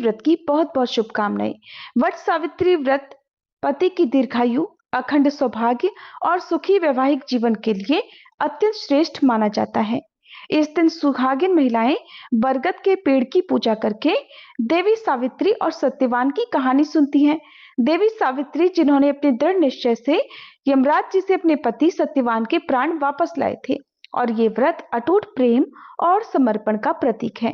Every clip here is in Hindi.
व्रत की बहुत बहुत शुभकामनाएं। वट सावित्री व्रत पति की दीर्घायु, अखंड सौभाग्य और सुखी वैवाहिक जीवन के लिए अत्यंत श्रेष्ठ माना जाता है। इस दिन सुहागिन महिलाएं बरगद के पेड़ की पूजा करके देवी सावित्री और सत्यवान की कहानी सुनती हैं। देवी सावित्री जिन्होंने अपने दृढ़ निश्चय से यमराज जी से अपने पति सत्यवान के प्राण वापस लाए थे, और ये व्रत अटूट प्रेम और समर्पण का प्रतीक है।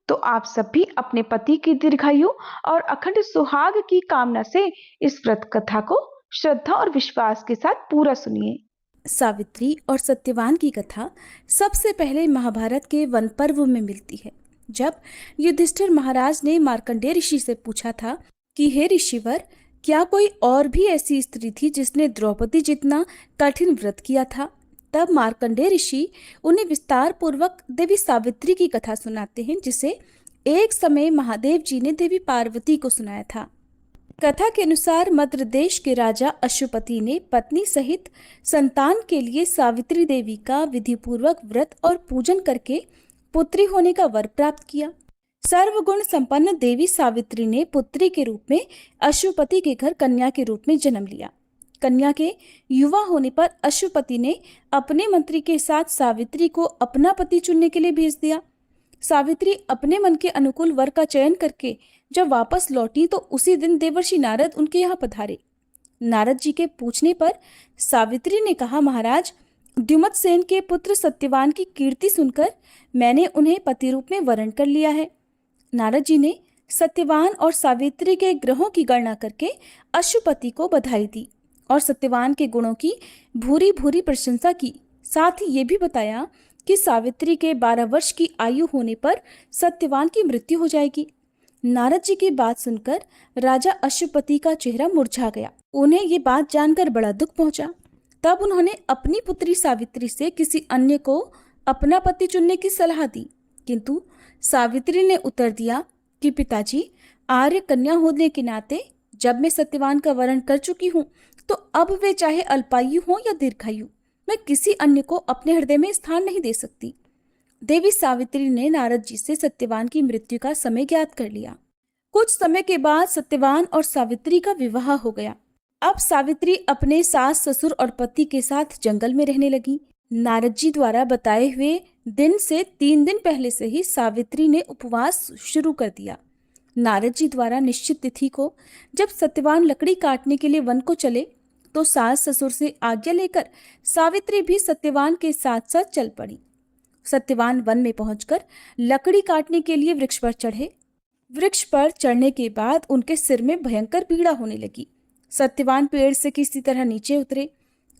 तो आप सब भी अपने पति की दीर्घायु और अखंड सुहाग की कामना से इस व्रत कथा को श्रद्धा और विश्वास के साथ पूरा सुनिए। सावित्री और सत्यवान की कथा सबसे पहले महाभारत के वन पर्व में मिलती है, जब युधिष्ठिर महाराज ने मार्कंडेय ऋषि से पूछा था कि हे ऋषिवर, क्या कोई और भी ऐसी स्त्री थी जिसने द्रौपदी जितना कठिन व्रत किया था। तब मार्कंडेय ऋषि उन्हें विस्तार पूर्वक देवी सावित्री की कथा सुनाते हैं, जिसे एक समय महादेव जी ने देवी पार्वती को सुनाया था। कथा के अनुसार मद्र देश के राजा अश्वपति ने पत्नी सहित संतान के लिए सावित्री देवी का विधिपूर्वक व्रत और पूजन करके पुत्री होने का वर प्राप्त किया। सर्वगुण संपन्न देवी सावित्री ने पुत्री के रूप में अश्वपति के घर कन्या के रूप में जन्म लिया। कन्या के युवा होने पर अश्वपति ने अपने मंत्री के साथ सावित्री को अपना पति चुनने के लिए भेज दिया। सावित्री अपने मन के अनुकूल वर का चयन करके जब वापस लौटी तो उसी दिन देवर्षि नारद उनके यहाँ पधारे। नारद जी के पूछने पर सावित्री ने कहा, महाराज, द्युमत सेन के पुत्र सत्यवान की कीर्ति सुनकर मैंने उन्हें पति रूप में वरण कर लिया है। नारद जी ने सत्यवान और सावित्री के ग्रहों की गणना करके अश्वपति को बधाई दी और सत्यवान के गुणों की भूरी भूरी प्रशंसा की। साथ ही ये भी बताया कि सावित्री के 12 वर्ष की आयु होने पर सत्यवान की मृत्यु हो जाएगी। नारद जी की बात सुनकर राजा अश्वपति का चेहरा मुरझा गया। उन्हें ये बात जानकर बड़ा दुख पहुंचा। तब उन्होंने अपनी पुत्री सावित्री से किसी अन्य को अपना पति चुनने की सलाह दी, किंतु सावित्री ने उत्तर दिया कि पिताजी, आर्य कन्या होने के नाते जब मैं सत्यवान का वरण कर चुकी हूँ तो अब वे चाहे अल्पायु हो या दीर्घायु, मैं किसी अन्य को अपने हृदय में स्थान नहीं दे सकती। देवी सावित्री ने नारद जी से सत्यवान की मृत्यु का समय ज्ञात कर लिया। कुछ समय के बाद सत्यवान और सावित्री का विवाह हो गया। अब सावित्री अपने सास ससुर और पति के साथ जंगल में रहने लगी। नारद जी द्वारा बताए हुए दिन से 3 दिन पहले से ही सावित्री ने उपवास शुरू कर दिया। नारद जी द्वारा निश्चित तिथि को जब सत्यवान लकड़ी काटने के लिए वन को चले तो सास ससुर से आज्ञा लेकर सावित्री भी सत्यवान के साथ साथ चल पड़ी। सत्यवान वन में पहुंचकर लकड़ी काटने के लिए वृक्ष पर चढ़े। वृक्ष पर चढ़ने के बाद उनके सिर में भयंकर पीड़ा होने लगी। सत्यवान पेड़ से किसी तरह नीचे उतरे।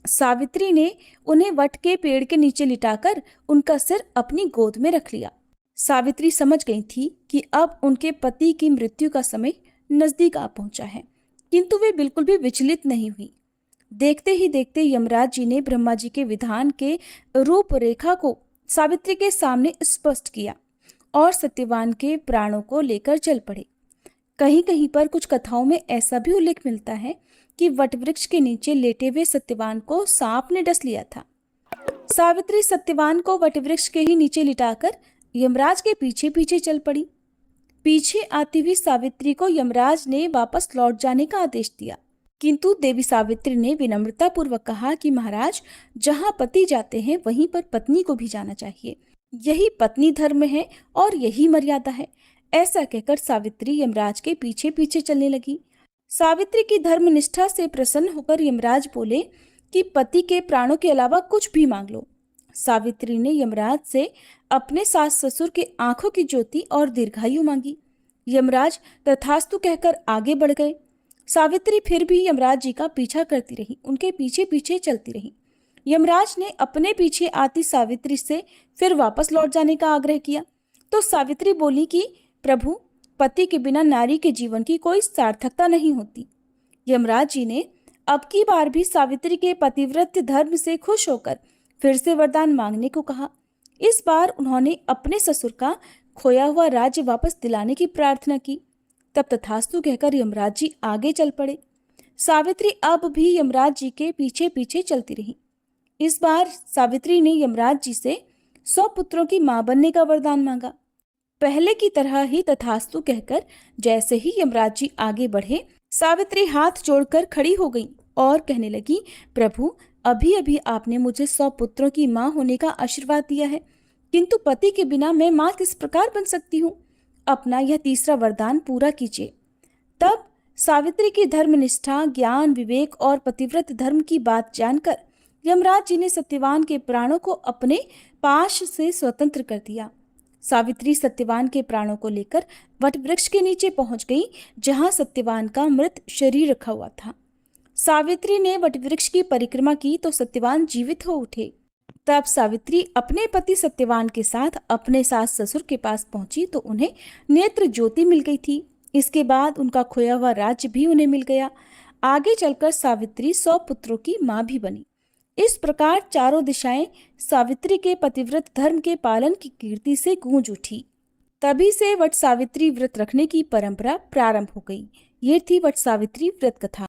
सावित्री ने उन्हें वट के पेड़ के नीचे लिटाकर उनका सिर अपनी गोद में रख लिया। सावित्री समझ गई थी कि अब उनके पति की मृत्यु का समय नजदीक आ पहुंचा है, किंतु वे बिल्कुल भी विचलित नहीं हुई। देखते ही देखते यमराज जी ने ब्रह्मा जी के विधान के रूपरेखा को सावित्री के सामने स्पष्ट किया और सत्यवान के प्राणों को लेकर चल पड़े। कहीं कहीं पर कुछ कथाओं में ऐसा भी उल्लेख मिलता है कि वटवृक्ष के नीचे लेटे हुए सत्यवान को सांप ने डस लिया था। सावित्री सत्यवान को वटवृक्ष के ही नीचे लिटाकर यमराज के पीछे पीछे चल पड़ी। पीछे आती हुई सावित्री को यमराज ने वापस लौट जाने का आदेश दिया, किंतु देवी सावित्री ने विनम्रता पूर्वक कहा कि महाराज, जहां पति जाते हैं वहीं पर पत्नी को भी जाना चाहिए। यही पत्नी धर्म है और यही मर्यादा है। ऐसा कहकर सावित्री यमराज के पीछे पीछे चलने लगी। सावित्री की धर्मनिष्ठा से प्रसन्न होकर यमराज बोले कि पति के प्राणों के अलावा कुछ भी मांग लो। सावित्री ने यमराज से अपने सास ससुर के आंखों की ज्योति और दीर्घायु मांगी। यमराज तथास्तु कहकर आगे बढ़ गए। सावित्री फिर भी यमराज जी का पीछा करती रही, उनके पीछे पीछे चलती रही। यमराज ने अपने पीछे आती सावित्री से फिर वापस लौट जाने का आग्रह किया तो सावित्री बोली कि प्रभु, पति के बिना नारी के जीवन की कोई सार्थकता नहीं होती। यमराज जी ने अब की बार भी सावित्री के पतिव्रत धर्म से खुश होकर फिर से वरदान मांगने को कहा। इस बार उन्होंने अपने ससुर का खोया हुआ राज्य वापस दिलाने की प्रार्थना की। तब तथास्तु कहकर यमराज जी आगे चल पड़े। सावित्री अब भी यमराज जी के पीछे पीछे चलती रही। इस बार सावित्री ने यमराज जी से 100 पुत्रों की मां बनने का वरदान मांगा। पहले की तरह ही तथास्तु कहकर जैसे ही यमराज जी आगे बढ़े, सावित्री हाथ जोड़कर खड़ी हो गई और कहने लगी, प्रभु, अभी अभी आपने मुझे 100 पुत्रों की मां होने का आशीर्वाद दिया है, किंतु पति के बिना मैं मां किस प्रकार बन सकती हूँ? अपना यह तीसरा वरदान पूरा कीजिए। तब सावित्री की धर्मनिष्ठा, ज्ञान, विवेक और पतिव्रत धर्म की बात जानकर यमराज जी ने सत्यवान के प्राणों को अपने पाश से स्वतंत्र कर दिया। सावित्री सत्यवान के प्राणों को लेकर वट वृक्ष के नीचे पहुंच गई, जहां सत्यवान का मृत शरीर रखा हुआ था। सावित्री ने वट वृक्ष की परिक्रमा की तो सत्यवान जीवित हो उठे। तब सावित्री अपने पति सत्यवान के साथ अपने सास ससुर के पास पहुंची तो उन्हें नेत्र ज्योति मिल गई थी। इसके बाद उनका खोया हुआ राज्य भी उन्हें मिल गया। आगे चलकर सावित्री 100 पुत्रों की मां भी बनी। इस प्रकार चारों दिशाएं सावित्री के पतिव्रत धर्म के पालन की कीर्ति से गूंज उठी। तभी से वट सावित्री व्रत रखने की परंपरा प्रारंभ हो गई। ये थी वट सावित्री व्रत कथा।